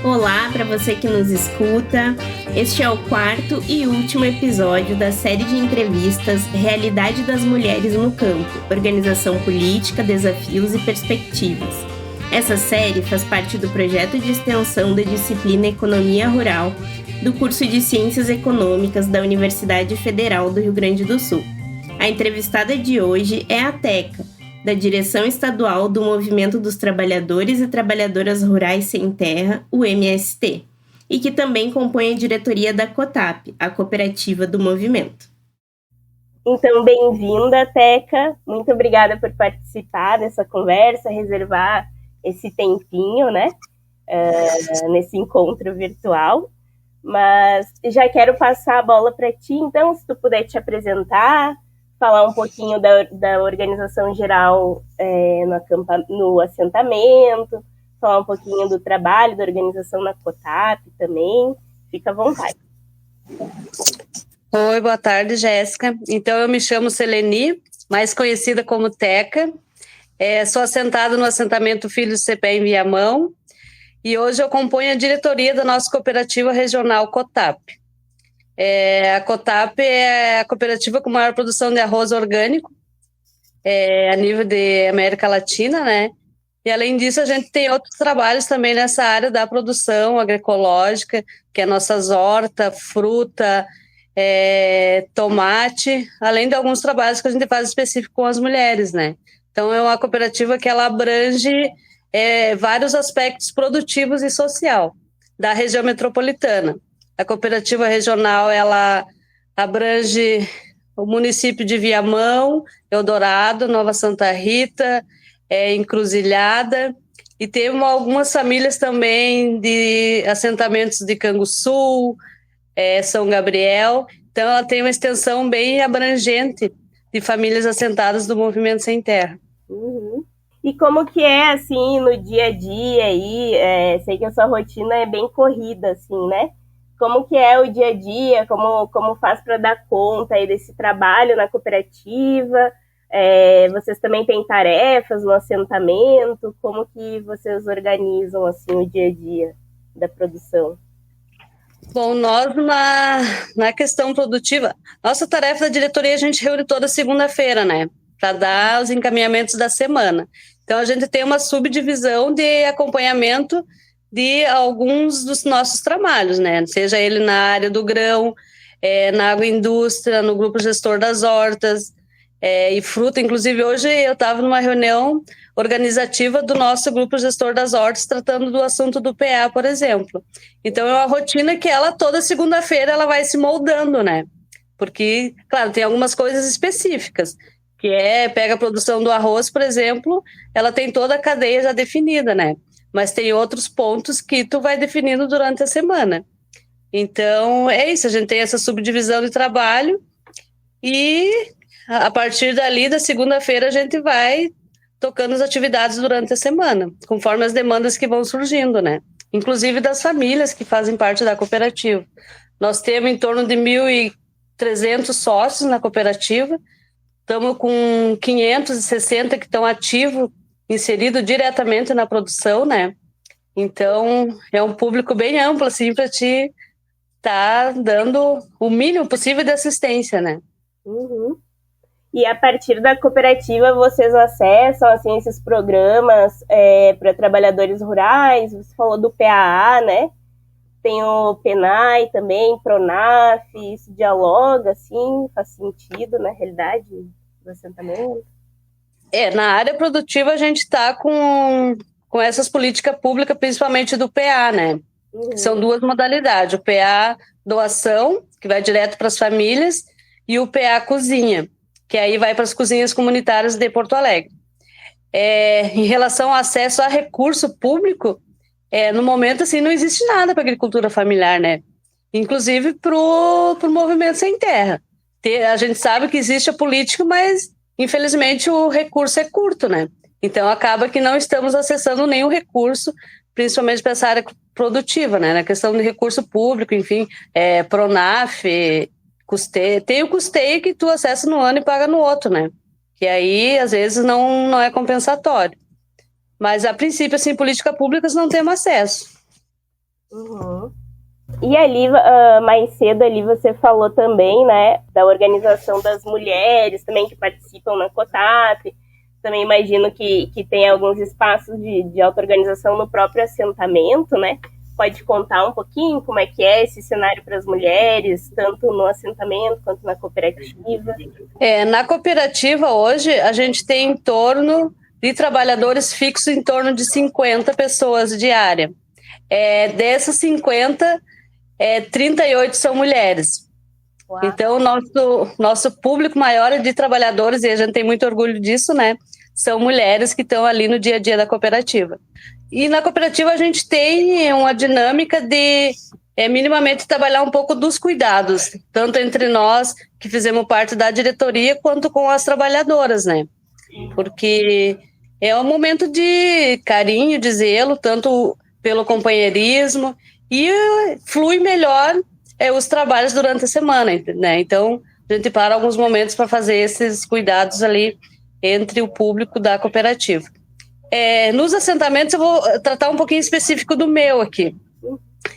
Olá para você que nos escuta. Este é o quarto e último episódio da série de entrevistas Realidade das Mulheres no Campo, Organização Política, Desafios e Perspectivas. Essa série faz parte do projeto de extensão da disciplina Economia Rural do curso de Ciências Econômicas da Universidade Federal do Rio Grande do Sul. A entrevistada de hoje é a Teca, da Direção Estadual do Movimento dos Trabalhadores e Trabalhadoras Rurais Sem Terra, o MST, e que também compõe a diretoria da COTAP, a cooperativa do movimento. Então, bem-vinda, Teca. Muito obrigada por participar dessa conversa, reservar esse tempinho, né, nesse encontro virtual. Mas já quero passar a bola para ti, então, se tu puder te apresentar, falar um pouquinho da organização geral no assentamento, falar um pouquinho do trabalho da organização na COTAP também. Fica à vontade. Oi, boa tarde, Jéssica. Então, eu me chamo Seleni, mais conhecida como Teca. Sou assentada no assentamento Filhos do Cepé em Viamão e hoje eu componho a diretoria da nossa cooperativa regional COTAP. A COTAP é a cooperativa com maior produção de arroz orgânico a nível de América Latina, né? E além disso, a gente tem outros trabalhos também nessa área da produção agroecológica, que é nossas hortas, fruta, tomate, além de alguns trabalhos que a gente faz específico com as mulheres, né? Então, é uma cooperativa que ela abrange vários aspectos produtivos e social da região metropolitana. A cooperativa regional, ela abrange o município de Viamão, Eldorado, Nova Santa Rita, Encruzilhada, e temos algumas famílias também de assentamentos de Canguçu, São Gabriel. Então, ela tem uma extensão bem abrangente de famílias assentadas do Movimento Sem Terra. Uhum. E como que é, assim, no dia a dia aí? Sei que a sua rotina é bem corrida, assim, né? Como que é o dia a dia, como faz para dar conta aí desse trabalho na cooperativa? Vocês também têm tarefas no assentamento? Como que vocês organizam assim, o dia a dia da produção? Bom, nós na questão produtiva, nossa tarefa da diretoria a gente reúne toda segunda-feira, né? Para dar os encaminhamentos da semana. Então, a gente tem uma subdivisão de acompanhamento de alguns dos nossos trabalhos, né? Seja ele na área do grão, na agroindústria, no grupo gestor das hortas e fruta. Inclusive, hoje eu estava numa reunião organizativa do nosso grupo gestor das hortas, tratando do assunto do PA, por exemplo. Então, é uma rotina que toda segunda-feira, ela vai se moldando, né? Porque, claro, tem algumas coisas específicas, que pega a produção do arroz, por exemplo, ela tem toda a cadeia já definida, né? Mas tem outros pontos que tu vai definindo durante a semana. Então, é isso, a gente tem essa subdivisão de trabalho e a partir dali, da segunda-feira, a gente vai tocando as atividades durante a semana, conforme as demandas que vão surgindo, né? Inclusive das famílias que fazem parte da cooperativa. Nós temos em torno de 1.300 sócios na cooperativa, estamos com 560 que estão ativos, inserido diretamente na produção, né? Então, é um público bem amplo, assim, para te estar dando o mínimo possível de assistência, né? Uhum. E a partir da cooperativa, vocês acessam, assim, esses programas para trabalhadores rurais? Você falou do PAA, né? Tem o PENAI também, PRONAF, isso dialoga, assim, faz sentido, na realidade, do assentamento? Na área produtiva a gente está com essas políticas públicas, principalmente do PA, né? Uhum. São duas modalidades, o PA doação, que vai direto para as famílias, e o PA cozinha, que aí vai para as cozinhas comunitárias de Porto Alegre. Em relação ao acesso a recurso público, no momento assim, não existe nada para a agricultura familiar, né? Inclusive para o Movimento Sem Terra. A gente sabe que existe a política, mas infelizmente o recurso é curto, né? Então acaba que não estamos acessando nenhum recurso, principalmente para essa área produtiva, né? Na questão de recurso público, enfim, PRONAF, custeio. Tem o custeio que tu acessa no ano e paga no outro, né? Que aí, às vezes, não é compensatório. Mas, a princípio, assim, políticas públicas não temos acesso. Uhum. E ali, mais cedo, ali você falou também, né, da organização das mulheres também que participam na COTAP. Também imagino que tem alguns espaços de auto-organização no próprio assentamento, né? Pode contar um pouquinho como é que é esse cenário para as mulheres, tanto no assentamento quanto na cooperativa? Na cooperativa, hoje, a gente tem em torno de trabalhadores fixos em torno de 50 pessoas diária. Dessas 50, 38 são mulheres. Uau. Então, nosso público maior é de trabalhadores, e a gente tem muito orgulho disso, né? São mulheres que estão ali no dia a dia da cooperativa. E na cooperativa a gente tem uma dinâmica de minimamente trabalhar um pouco dos cuidados, tanto entre nós que fizemos parte da diretoria, quanto com as trabalhadoras, né? Porque é um momento de carinho, de zelo, tanto pelo companheirismo, e flui melhor os trabalhos durante a semana, né? Então, a gente para alguns momentos para fazer esses cuidados ali entre o público da cooperativa. Nos assentamentos, eu vou tratar um pouquinho específico do meu aqui.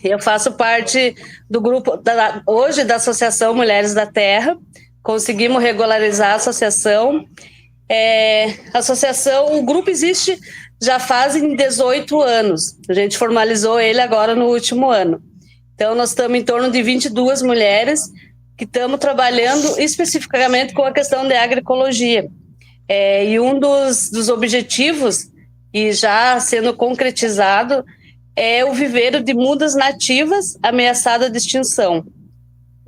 Eu faço parte do grupo, hoje, da Associação Mulheres da Terra. Conseguimos regularizar a associação. O grupo existe já fazem 18 anos. A gente formalizou ele agora no último ano. Então, nós estamos em torno de 22 mulheres que estamos trabalhando especificamente com a questão de agroecologia. E um dos objetivos, e já sendo concretizado, é o viveiro de mudas nativas ameaçadas de extinção.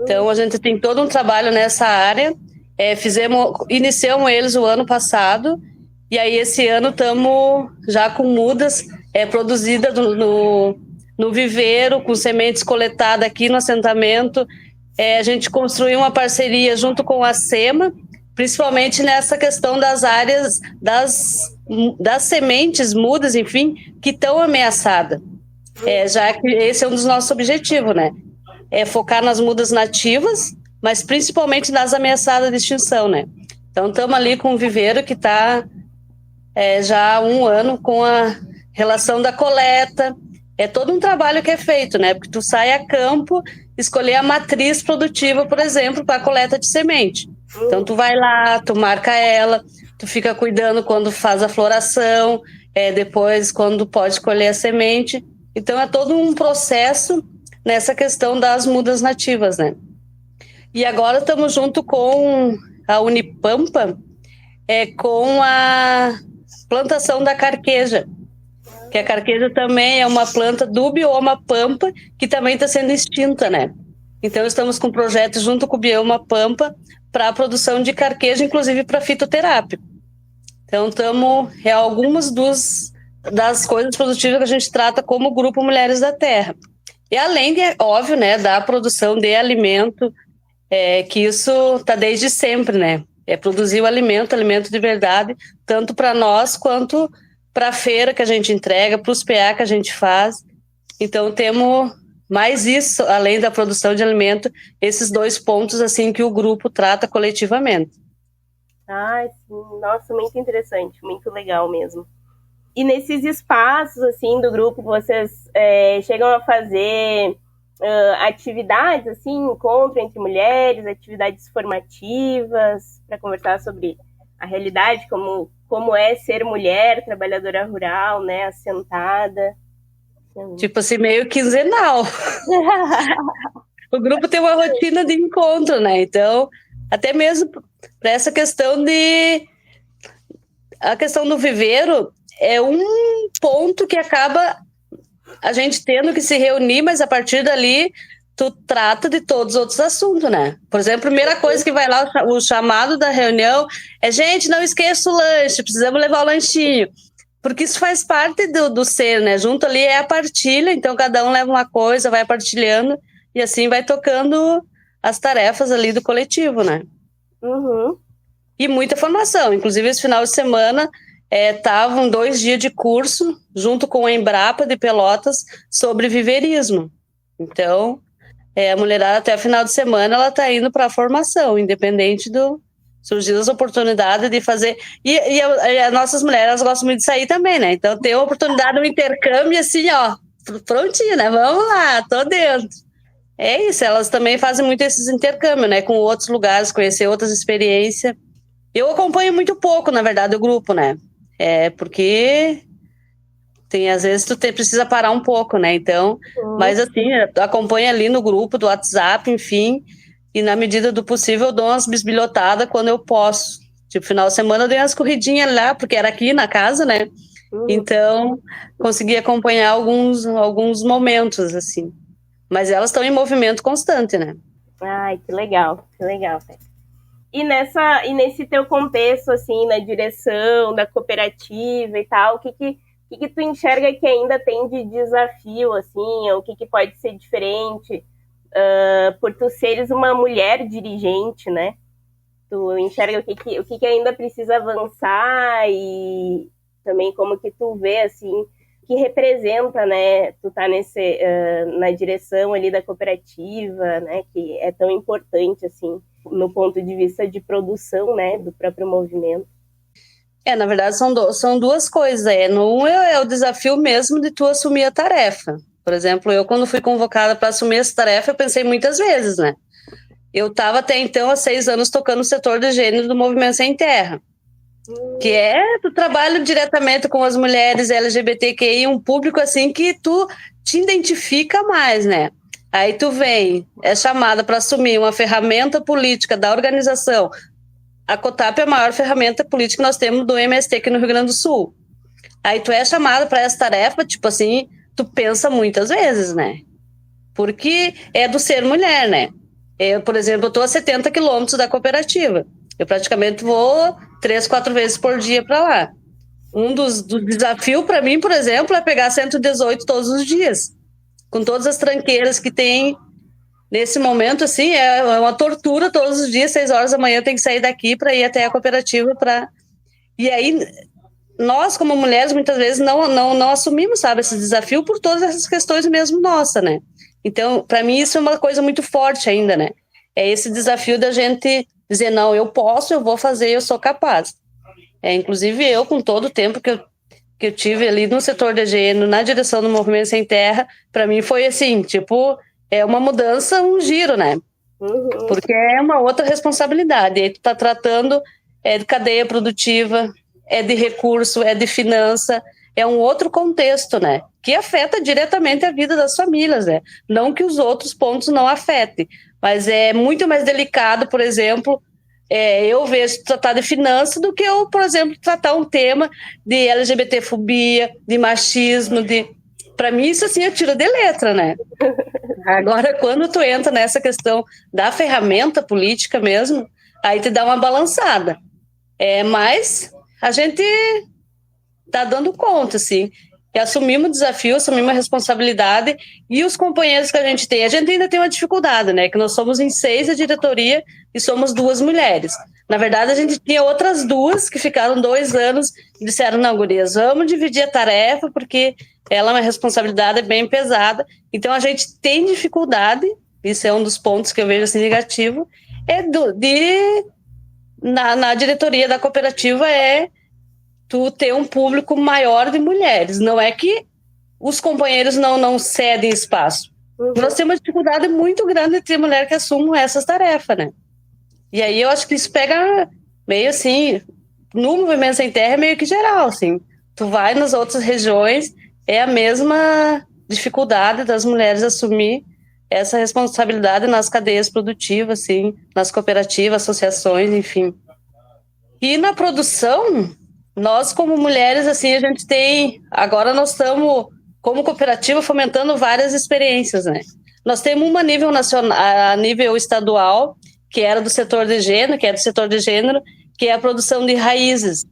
Então, a gente tem todo um trabalho nessa área. Iniciamos eles o ano passado, e aí esse ano estamos já com mudas produzidas no viveiro, com sementes coletadas aqui no assentamento. A gente construiu uma parceria junto com a SEMA, principalmente nessa questão das áreas, das sementes mudas, enfim, que estão ameaçadas. Já que esse é um dos nossos objetivos, né? Focar nas mudas nativas, mas principalmente nas ameaçadas de extinção, né? Então, estamos ali com o viveiro que está já há um ano com a relação da coleta. É todo um trabalho que é feito, né? Porque tu sai a campo, escolher a matriz produtiva, por exemplo, para a coleta de semente. Então, tu vai lá, tu marca ela, tu fica cuidando quando faz a floração, depois quando pode colher a semente. Então, é todo um processo nessa questão das mudas nativas, né? E agora estamos junto com a Unipampa, com a plantação da carqueja, que a carqueja também é uma planta do bioma Pampa, que também está sendo extinta, né? Então, estamos com um projeto junto com o bioma Pampa para a produção de carqueja, inclusive para fitoterapia. Então, estamos algumas das coisas produtivas que a gente trata como Grupo Mulheres da Terra. E além, óbvio, né, da produção de alimento, que isso está desde sempre, né? Produzir o alimento de verdade, tanto para nós quanto para a feira que a gente entrega, para os PA que a gente faz. Então, temos mais isso, além da produção de alimento, esses dois pontos assim que o grupo trata coletivamente. Sim. Nossa, muito interessante, muito legal mesmo. E nesses espaços assim do grupo, vocês chegam a fazer atividades, assim, encontro entre mulheres, atividades formativas para conversar sobre a realidade, como é ser mulher, trabalhadora rural, né, assentada. Tipo assim, meio quinzenal. O grupo tem uma rotina de encontro, né? Então, até mesmo para essa questão a questão do viveiro é um ponto que acaba a gente tendo que se reunir, mas a partir dali tu trata de todos os outros assuntos, né? Por exemplo, a primeira coisa que vai lá, o chamado da reunião gente, não esqueça o lanche, precisamos levar o lanchinho. Porque isso faz parte do ser, né? Junto ali é a partilha, então cada um leva uma coisa, vai partilhando, e assim vai tocando as tarefas ali do coletivo, né? Uhum. E muita formação. Inclusive, esse final de semana estavam 2 dias de curso, junto com a Embrapa de Pelotas, sobre viveirismo. Então, a mulherada até o final de semana ela está indo para a formação, independente do surgir as oportunidades de fazer. E as nossas mulheres, elas gostam muito de sair também, né? Então tem uma oportunidade, um intercâmbio assim, ó, prontinho, né? Vamos lá, tô dentro. É isso, elas também fazem muito esses intercâmbios, né? Com outros lugares, conhecer outras experiências. Eu acompanho muito pouco, na verdade, o grupo, né? Porque às vezes tu precisa parar um pouco, né? Então, mas assim, acompanha ali no grupo do WhatsApp, enfim, e na medida do possível eu dou umas bisbilhotadas quando eu posso. Tipo, final de semana eu dei umas corridinhas lá, porque era aqui na casa, né? Então, consegui acompanhar alguns momentos, assim. Mas elas estão em movimento constante, né? Ai, que legal, que legal. E nesse teu contexto, assim, na direção da cooperativa e tal, o que tu enxerga que ainda tem de desafio, assim, ou o que pode ser diferente por tu seres uma mulher dirigente, né? Tu enxerga o que ainda precisa avançar e também como que tu vê, assim, que representa, né, tu tá na direção ali da cooperativa, né, que é tão importante, assim, no ponto de vista de produção, né, do próprio movimento. Na verdade, são duas coisas. Um é o desafio mesmo de tu assumir a tarefa. Por exemplo, eu quando fui convocada para assumir essa tarefa, eu pensei muitas vezes, né? Eu estava até então há 6 anos tocando no setor de gênero do Movimento Sem Terra, que tu trabalha diretamente com as mulheres LGBTQI, um público assim que tu te identifica mais, né? Aí tu é chamada para assumir uma ferramenta política da organização. A COTAP é a maior ferramenta política que nós temos do MST aqui no Rio Grande do Sul. Aí tu é chamada para essa tarefa, tipo assim, tu pensa muitas vezes, né? Porque é do ser mulher, né? Eu, por exemplo, eu estou a 70 quilômetros da cooperativa. Eu praticamente vou 3, 4 vezes por dia para lá. Um dos desafios para mim, por exemplo, é pegar 118 todos os dias. Com todas as tranqueiras que tem nesse momento, assim, é uma tortura todos os dias, 6 horas da manhã eu tenho que sair daqui para ir até a cooperativa E aí, nós como mulheres, muitas vezes não assumimos, sabe, esse desafio por todas essas questões mesmo nossa, né? Então, para mim, isso é uma coisa muito forte ainda, né? É esse desafio da gente dizer, não, eu posso, eu vou fazer, eu sou capaz. Inclusive, eu, com todo o tempo que eu tive ali no setor de gênero, na direção do Movimento Sem Terra, para mim foi assim, tipo, é uma mudança, um giro, né? Porque é uma outra responsabilidade. E aí tu tá tratando de cadeia produtiva, de recurso, de finança, é um outro contexto, né? Que afeta diretamente a vida das famílias, né? Não que os outros pontos não afetem, mas é muito mais delicado, por exemplo, eu vejo tratar de finanças do que eu, por exemplo, tratar um tema de LGBTfobia, de machismo, Para mim, isso assim, eu tiro de letra, né? Agora, quando tu entra nessa questão da ferramenta política mesmo, aí te dá uma balançada. Mas a gente tá dando conta, assim, que assumimos o desafio, assumimos a responsabilidade, e os companheiros que a gente ainda tem uma dificuldade, né? Que nós somos em 6 a diretoria e somos 2 mulheres. Na verdade, a gente tinha outras 2 que ficaram 2 anos e disseram, não, gurias, vamos dividir a tarefa, porque ela é uma responsabilidade bem pesada. Então, a gente tem dificuldade, isso é um dos pontos que eu vejo assim negativo, na diretoria da cooperativa tu ter um público maior de mulheres. Não é que os companheiros não cedem espaço. Nós temos uma dificuldade muito grande de ter mulher que assumam essas tarefas, né? E aí eu acho que isso pega meio assim, no Movimento Sem Terra é meio que geral, assim. Tu vai nas outras regiões, é a mesma dificuldade das mulheres assumir essa responsabilidade nas cadeias produtivas, assim, nas cooperativas, associações, enfim. E na produção, nós como mulheres, assim, a gente agora nós estamos, como cooperativa, fomentando várias experiências, né? Nós temos uma a nível nacional, a nível estadual, que era do setor de gênero, que é a produção de raízes,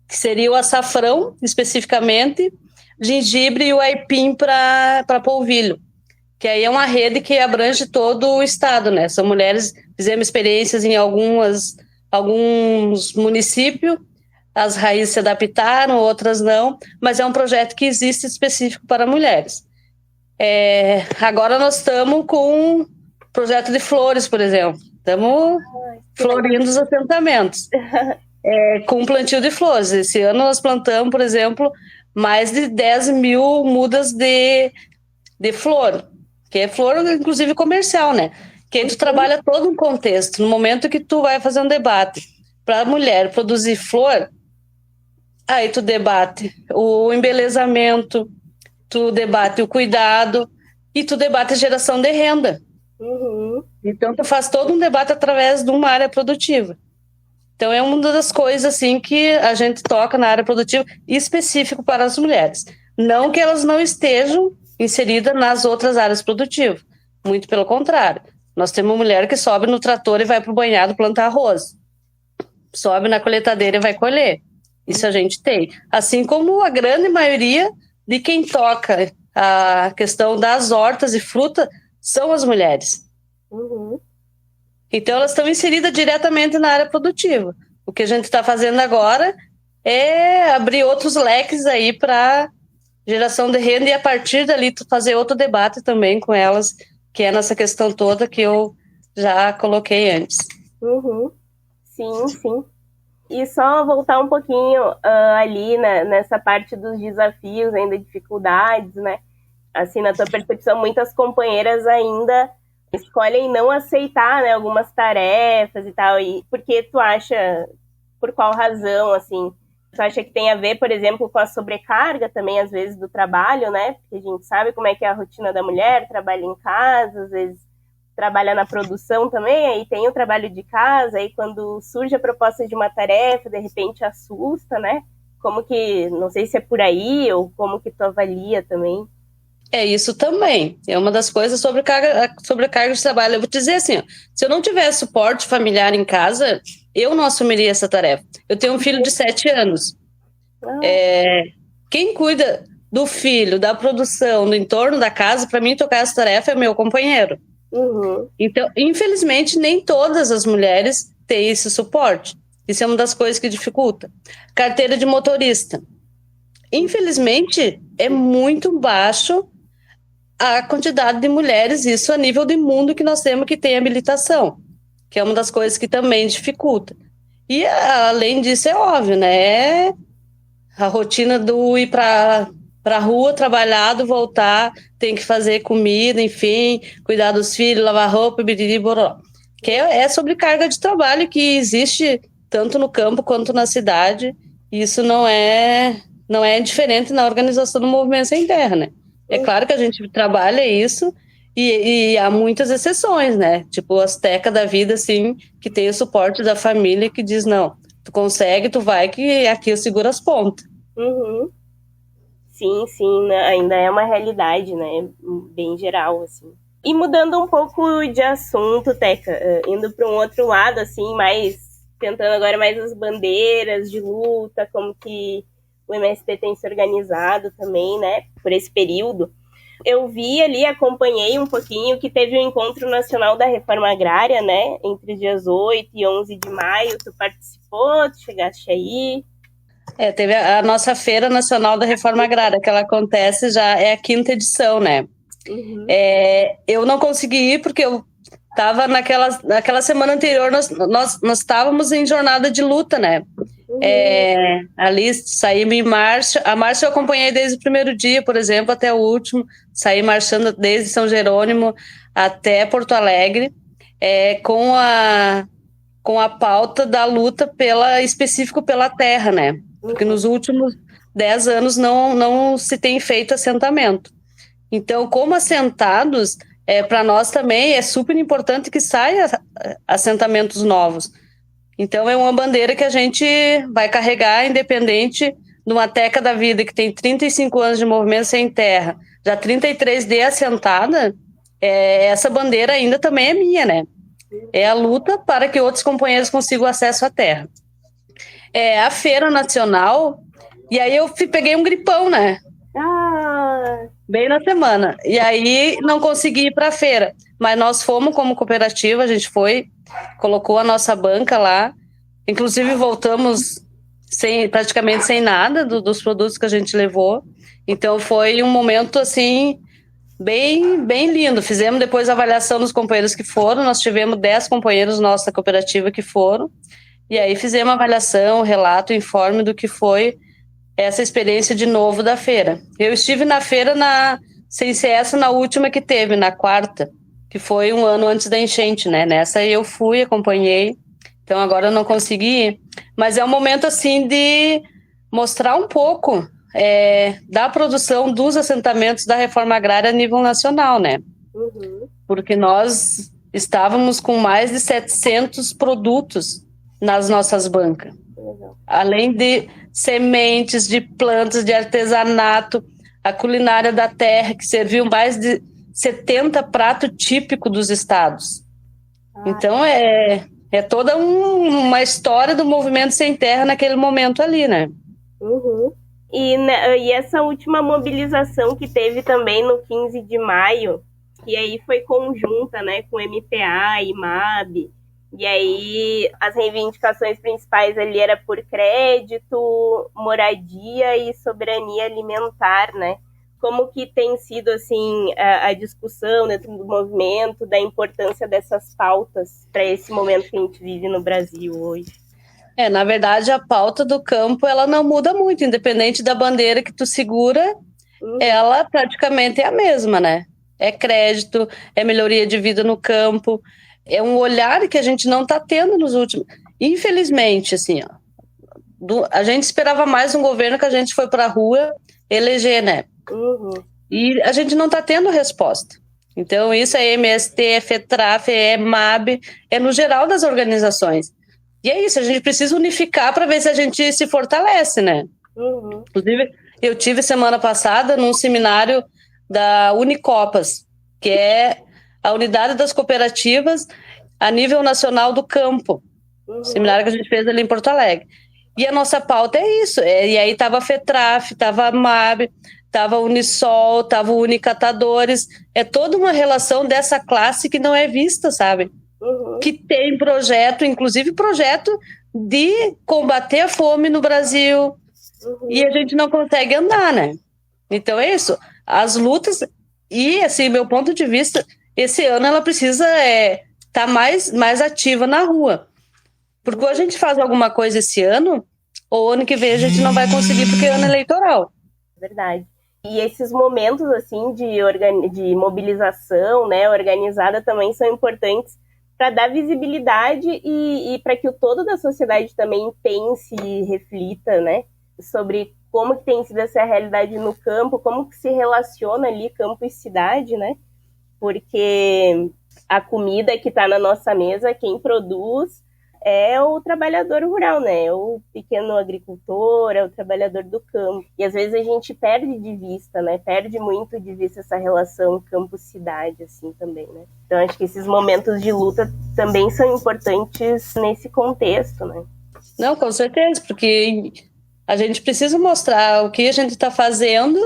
que seria o açafrão, especificamente, gengibre e o aipim para polvilho, que aí é uma rede que abrange todo o estado, né? São mulheres, fizemos experiências em alguns municípios, as raízes se adaptaram, outras não, mas é um projeto que existe específico para mulheres. Agora nós estamos com projeto de flores, por exemplo. Estamos florindo os assentamentos. Com plantio de flores. Esse ano nós plantamos, por exemplo, mais de 10 mil mudas de flor, que é flor, inclusive, comercial, né? Que aí tu trabalha todo um contexto. No momento que tu vai fazer um debate para a mulher produzir flor, aí tu debate o embelezamento, tu debate o cuidado e tu debate a geração de renda. Então, tu faz todo um debate através de uma área produtiva. Então, é uma das coisas assim que a gente toca na área produtiva, específico para as mulheres. Não que elas não estejam inseridas nas outras áreas produtivas. Muito pelo contrário. Nós temos uma mulher que sobe no trator e vai para o banhado plantar arroz. Sobe na colheitadeira e vai colher. Isso a gente tem. Assim como a grande maioria de quem toca a questão das hortas e fruta são as mulheres. Então, elas estão inseridas diretamente na área produtiva. O que a gente está fazendo agora é abrir outros leques aí para geração de renda e, a partir dali, tu fazer outro debate também com elas, que é nessa questão toda que eu já coloquei antes. Sim, sim. E só voltar um pouquinho ali nessa parte dos desafios, ainda dificuldades, né? Assim, na tua percepção, muitas companheiras ainda escolhem não aceitar, né, algumas tarefas e tal. E por que tu acha, por qual razão, assim? Tu acha que tem a ver, por exemplo, com a sobrecarga também, às vezes, do trabalho, né? Porque a gente sabe como é que é a rotina da mulher, trabalha em casa, às vezes trabalha na produção também, aí tem o trabalho de casa, aí quando surge a proposta de uma tarefa, de repente assusta, né? Como que, não sei se é por aí, ou como que tu avalia também. Isso também. É uma das coisas sobre a carga de trabalho. Eu vou te dizer assim, ó, se eu não tivesse suporte familiar em casa, eu não assumiria essa tarefa. Eu tenho um filho de 7 anos. Quem cuida do filho, da produção, do entorno da casa, para mim tocar essa tarefa é meu companheiro. Então, infelizmente, nem todas as mulheres têm esse suporte. Isso é uma das coisas que dificulta. Carteira de motorista. Infelizmente, é muito baixo a quantidade de mulheres, isso a nível de mundo que nós temos que tem habilitação, que é uma das coisas que também dificulta. E, além disso, é óbvio, né? A rotina do ir para a rua, trabalhar, voltar, tem que fazer comida, enfim, cuidar dos filhos, lavar roupa, biriri, boró. Que é sobrecarga de trabalho que existe tanto no campo quanto na cidade. Isso não é diferente na organização do Movimento Sem Terra, né? É claro que a gente trabalha isso e há muitas exceções, né? Tipo as tecas da vida, assim, que tem o suporte da família que diz, não, tu consegue, tu vai, que aqui eu seguro as pontas. Sim, né? Ainda é uma realidade, né? Bem geral, assim. E mudando um pouco de assunto, Teca, indo para um outro lado, assim, mais tentando agora mais as bandeiras de luta, como que o MST tem se organizado também, né, por esse período. Eu vi ali, acompanhei um pouquinho que teve o Encontro Nacional da Reforma Agrária, né, entre dias 8 e 11 de maio. Tu participou? Tu chegaste aí? Teve a nossa Feira Nacional da Reforma Agrária, que ela acontece, já é a 5ª edição, né? Eu não consegui ir porque eu estava naquela semana anterior, nós estávamos em jornada de luta, né? Ali saímos em marcha. A marcha eu acompanhei desde o primeiro dia, por exemplo, até o último. Saí marchando desde São Jerônimo até Porto Alegre, com a pauta da luta específico pela terra, né? Porque nos últimos 10 anos não se tem feito assentamento. Então, como assentados, para nós também é super importante que saia assentamentos novos. Então, é uma bandeira que a gente vai carregar, independente de uma Teca da Vida que tem 35 anos de Movimento Sem Terra, já 33 de assentada, essa bandeira ainda também é minha, né? É a luta para que outros companheiros consigam acesso à terra. A Feira Nacional, e aí eu peguei um gripão, né? Bem na semana. E aí não consegui ir para a feira. Mas nós fomos como cooperativa, a gente foi, colocou a nossa banca lá. Inclusive voltamos praticamente sem nada dos produtos que a gente levou. Então foi um momento assim bem, bem lindo. Fizemos depois a avaliação dos companheiros que foram, nós tivemos 10 companheiros nossa cooperativa que foram, e aí fizemos a avaliação, relato, informe do que foi essa experiência de novo da feira. Eu estive na feira, sem ser essa, na última que teve, na quarta, que foi um ano antes da enchente, né? Nessa eu fui, acompanhei, então agora eu não consegui ir, mas é um momento assim de mostrar um pouco da produção dos assentamentos da reforma agrária a nível nacional, né? Uhum. Porque nós estávamos com mais de 700 produtos nas nossas bancas. Legal. Além de sementes, de plantas, de artesanato, a culinária da terra, que serviu mais de 70 pratos típicos dos estados. Então, é toda uma história do movimento sem terra naquele momento ali, né? Uhum. E essa última mobilização que teve também no 15 de maio, que aí foi conjunta, né, com MPA e MAB, e aí as reivindicações principais ali era por crédito, moradia e soberania alimentar, né? Como que tem sido, assim, a discussão dentro do movimento, da importância dessas pautas para esse momento que a gente vive no Brasil hoje? Na verdade, a pauta do campo, ela não muda muito, independente da bandeira que tu segura, ela praticamente é a mesma, né? É crédito, é melhoria de vida no campo, é um olhar que a gente não está tendo nos últimos... Infelizmente, assim, a gente esperava mais um governo que a gente foi para a rua eleger, né? Uhum. E a gente não está tendo resposta. Então, isso é MST, é FETRAF, é MAB, é no geral das organizações. E é isso, a gente precisa unificar para ver se a gente se fortalece, né? Uhum. Inclusive, eu tive semana passada num seminário da Unicopas, que é a unidade das cooperativas a nível nacional do campo. Seminário que a gente fez ali em Porto Alegre. E a nossa pauta é isso. E aí estava a FETRAF, estava a MAB, estava a Unisol, estava o Unicatadores. É toda uma relação dessa classe que não é vista, sabe? Que tem projeto, inclusive projeto de combater a fome no Brasil, e a gente não consegue andar, né? Então é isso, as lutas, e assim, meu ponto de vista, esse ano ela precisa estar mais ativa na rua, porque ou a gente faz alguma coisa esse ano, ou ano que vem a gente não vai conseguir, porque é ano eleitoral. Verdade. E esses momentos, assim, de mobilização, né, organizada também são importantes para dar visibilidade e para que o todo da sociedade também pense e reflita, né, sobre como que tem sido essa realidade no campo, como que se relaciona ali campo e cidade, né, porque a comida que está na nossa mesa, quem produz é o trabalhador rural, né, é o pequeno agricultor, é o trabalhador do campo. E às vezes a gente perde de vista, né, perde muito de vista essa relação campo-cidade, assim, também, né. Então acho que esses momentos de luta também são importantes nesse contexto, né. Não, com certeza, porque a gente precisa mostrar o que a gente está fazendo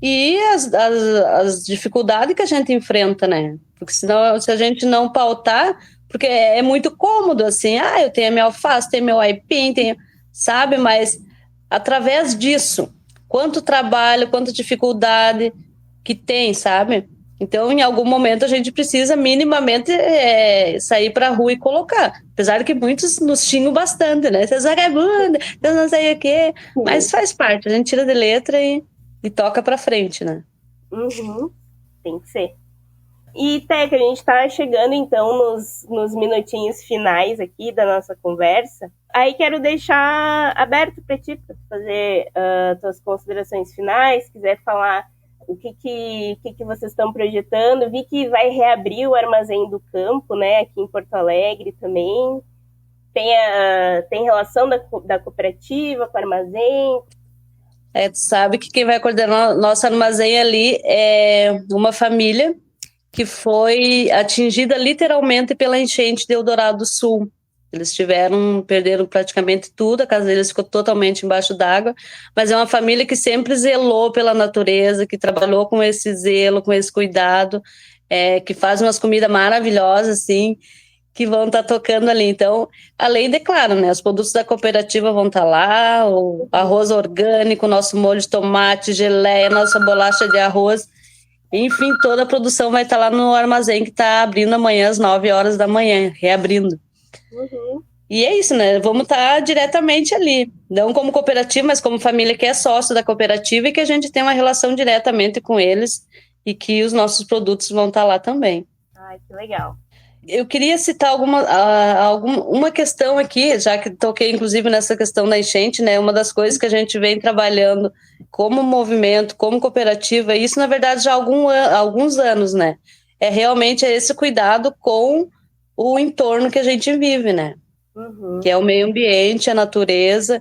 e as dificuldades que a gente enfrenta, né, porque senão, se a gente não pautar... Porque é muito cômodo, assim, eu tenho a minha alface, tenho meu aipim, sabe? Mas através disso, quanto trabalho, quanta dificuldade que tem, sabe? Então, em algum momento, a gente precisa minimamente sair para a rua e colocar. Apesar de que muitos nos xingam bastante, né? Vocês vagabunda, eu não sei o quê. Mas faz parte, a gente tira de letra e toca para frente, né? Uhum. Tem que ser. E, Teca, a gente está chegando, então, nos minutinhos finais aqui da nossa conversa. Aí quero deixar aberto para ti, para fazer tuas considerações finais, se quiser falar o que vocês estão projetando. Vi que vai reabrir o Armazém do Campo, né, aqui em Porto Alegre também. Tem relação da cooperativa com o armazém? Tu sabe que quem vai coordenar nosso armazém ali é uma família que foi atingida literalmente pela enchente de Eldorado do Sul. Eles perderam praticamente tudo, a casa deles ficou totalmente embaixo d'água, mas é uma família que sempre zelou pela natureza, que trabalhou com esse zelo, com esse cuidado, que faz umas comidas maravilhosas, assim, que vão estar tocando ali. Então, além de, claro, né, os produtos da cooperativa vão estar lá, o arroz orgânico, nosso molho de tomate, geleia, nossa bolacha de arroz, Enfim, toda a produção vai estar lá no armazém que está abrindo amanhã às 9 horas da manhã, reabrindo. Uhum. E é isso, né? Vamos estar diretamente ali. Não como cooperativa, mas como família que é sócio da cooperativa e que a gente tem uma relação diretamente com eles e que os nossos produtos vão estar lá também. Ai, que legal. Eu queria citar uma questão aqui, já que toquei inclusive nessa questão da enchente, né? Uma das coisas que a gente vem trabalhando como movimento, como cooperativa, e isso na verdade já há alguns anos, né? É realmente esse cuidado com o entorno que a gente vive, né? Uhum. Que é o meio ambiente, a natureza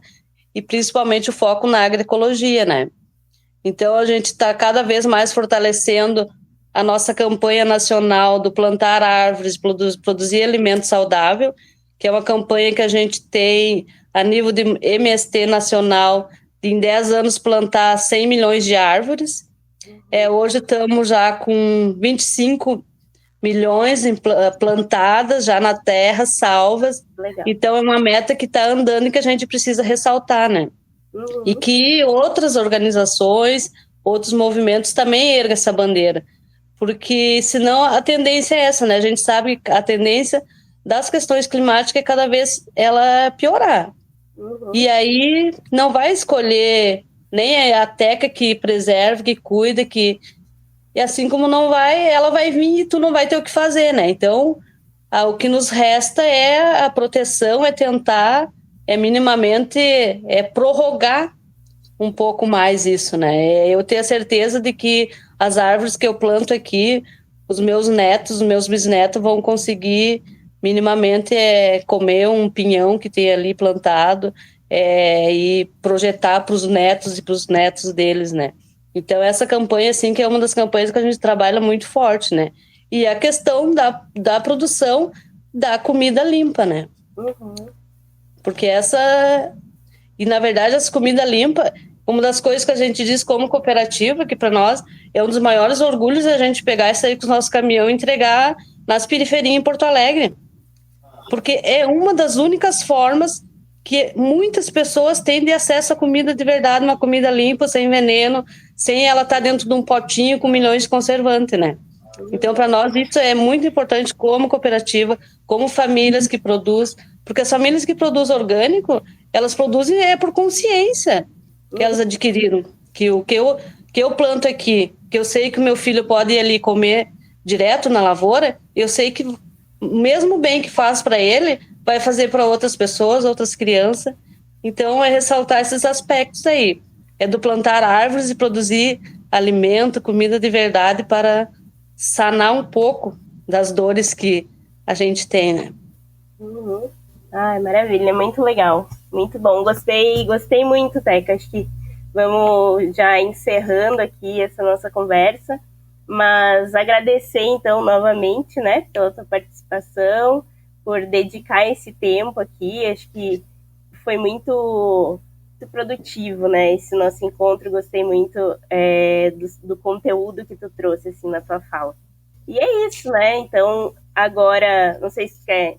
e principalmente o foco na agroecologia, né? Então a gente está cada vez mais fortalecendo a nossa campanha nacional do plantar árvores, produzir alimento saudável, que é uma campanha que a gente tem a nível de MST nacional, de em 10 anos plantar 100 milhões de árvores. Hoje estamos já com 25 milhões plantadas já na terra, salvas. Legal. Então é uma meta que está andando e que a gente precisa ressaltar, né? Uhum. E que outras organizações, outros movimentos também ergam essa bandeira. Porque senão a tendência é essa, né? A gente sabe que a tendência das questões climáticas é cada vez ela piorar. Uhum. E aí não vai escolher nem a teca que preserva, que cuida, que... E assim como não vai, ela vai vir e tu não vai ter o que fazer, né? Então, o que nos resta é a proteção, é tentar, minimamente, prorrogar um pouco mais isso, né? Eu tenho a certeza de que as árvores que eu planto aqui, os meus netos, os meus bisnetos vão conseguir minimamente comer um pinhão que tem ali plantado e projetar para os netos e para os netos deles, né? Então essa campanha, assim, que é uma das campanhas que a gente trabalha muito forte, né? E a questão da produção da comida limpa, né? Uhum. Porque e na verdade essa comida limpa, uma das coisas que a gente diz como cooperativa, que para nós é um dos maiores orgulhos a gente pegar e sair com os nossos caminhões e entregar nas periferias em Porto Alegre. Porque é uma das únicas formas que muitas pessoas têm de acesso à comida de verdade, uma comida limpa, sem veneno, sem ela estar dentro de um potinho com milhões de conservantes, né? Então, para nós, isso é muito importante como cooperativa, como famílias que produzem, porque as famílias que produzem orgânico, elas produzem por consciência que elas adquiriram. Que o que eu planto aqui, que eu sei que o meu filho pode ir ali comer direto na lavoura, eu sei que o mesmo bem que faz para ele, vai fazer para outras pessoas, outras crianças. Então, é ressaltar esses aspectos aí. É do plantar árvores e produzir alimento, comida de verdade para sanar um pouco das dores que a gente tem, né? Uhum. Ai, maravilha, muito legal, muito bom, gostei muito, Teca. Acho que vamos já encerrando aqui essa nossa conversa, mas agradecer então novamente, né, pela tua participação, por dedicar esse tempo aqui. Acho que foi muito produtivo, né, esse nosso encontro. Gostei muito do conteúdo que tu trouxe assim na tua fala. E é isso, né? Então agora, não sei se quer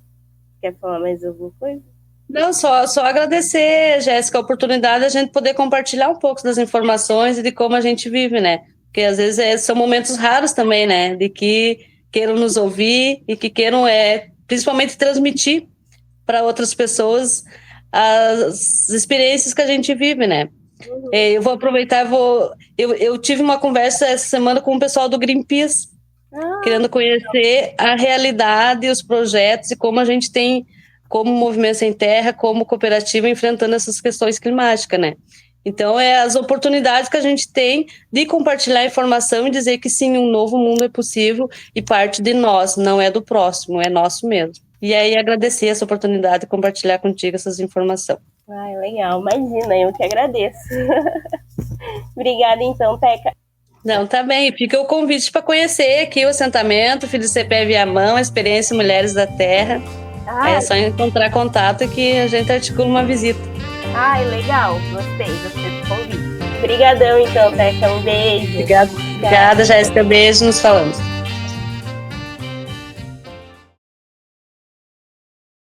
falar mais alguma coisa? Não, só agradecer, Jéssica, a oportunidade de a gente poder compartilhar um pouco das informações e de como a gente vive, né? Porque às vezes são momentos raros também, né? De que queiram nos ouvir e que queiram principalmente transmitir para outras pessoas as experiências que a gente vive, né? Uhum. Eu vou aproveitar, eu tive uma conversa essa semana com o pessoal do Greenpeace, querendo conhecer a realidade, os projetos e como a gente tem, como Movimento Sem Terra, como cooperativa, enfrentando essas questões climáticas, né? Então, as oportunidades que a gente tem de compartilhar informação e dizer que sim, um novo mundo é possível e parte de nós, não é do próximo, é nosso mesmo. E aí, agradecer essa oportunidade de compartilhar contigo essas informações. Ai, legal, imagina, eu que agradeço. Obrigada, então, Teca. Não, tá bem. Fica o convite para conhecer aqui o assentamento Filho do CPE Viamão, a experiência Mulheres da Terra. Aí é só encontrar contato que a gente articula uma visita. Ai, legal. Gostei do convite. Obrigadão, então, Teca. Um beijo. Obrigada, Jéssica. Beijo, nos falamos.